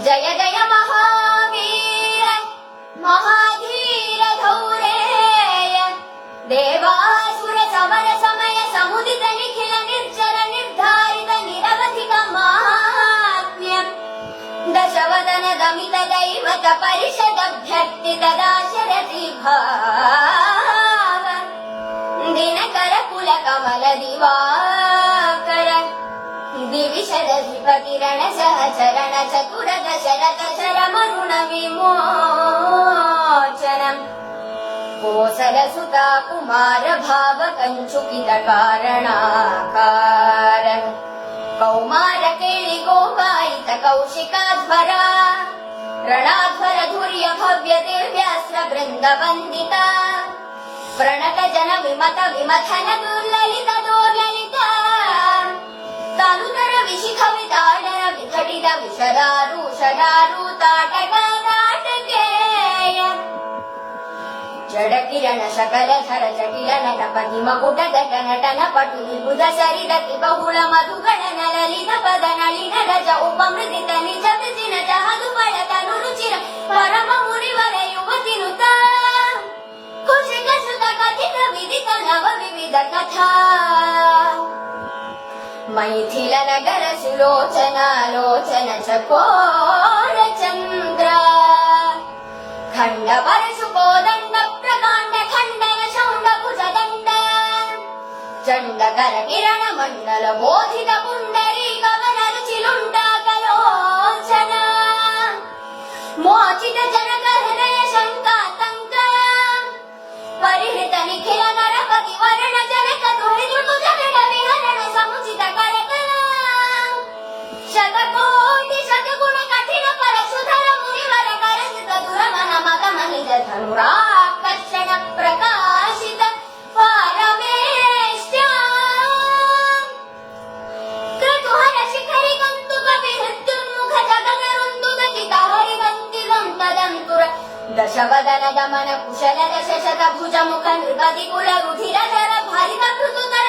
जय जय महावीर महाधीर धौरेय देवासुर समर समय समुदित निखिल निर्जर निर्धारित निरवधिक माहात्म्य दशवदन दमित दैवत परिषदभ्यर्थित दाशरथि भाव दिनकर कुल कमल दिवाकर दिविशदधिपति रण सहचरण चतुर दशरथ चरमरुण विमोचनम् कोसलसुता कुमार भाव कंचुकित कारणाकार कौमार केळि गोपायित कौशिकाध्वरा रणाध्वर धुर्य भव्य दिव्यास्त्र वृन्द वन्दिता प्रणत जन विमत विमथन दुर्ललित दोर्ललिता तानुतर विशिख विताडर विघटित विशदारू शदारू ताटक नाटकेय जड किरण शकल धर जटिल नटपति मकुट दट नटन पटु विबुध शरीरति बहुळ मधुगण ललित पद नಳಿನ ರಜ ಉಪಮೃದಿತ ನಿಜ ವಿಜಿನ ಜಹದು ಬಳ ತನು ರುಚಿರ ಪರಮ ಮುನಿವರ ಯುವತಿ ನುತ ಕುಶಿಕ ಸುತ ಕಥಿತ ವಿದಿತ ನವ ವಿವಿಧ ಕಥಾ मैथिल नगर सुलोचना लोचन चकोर चंद्र खंड परशु कोदंड प्रकांड खंडन शौंड भुज दंड चंड कर किरण मंडल बोधित पुंडरी कवन रुचिलुंडाकलोचन मोचित जनक हृदय शंकातंक परिहृत निखिल नरपति वर्ण जनक दुहितृतु जगड विहरण समुचित करकला शतकोटि शतगुण कठिन परशुधर मुनिवर करसित दुरमन मगमनिज धनुराकर्षण प्रकाशित पारमेष्ट्या क्रतुहर शिखरि कौतुक विहृत्युन्मुख जगन रुन्दुदकित हरिगन्ति दन्तदन्तुर दशवदन दमन कुशल दश शत भुज मुख नृपति कुल रुधिर जल भारित पृथुतर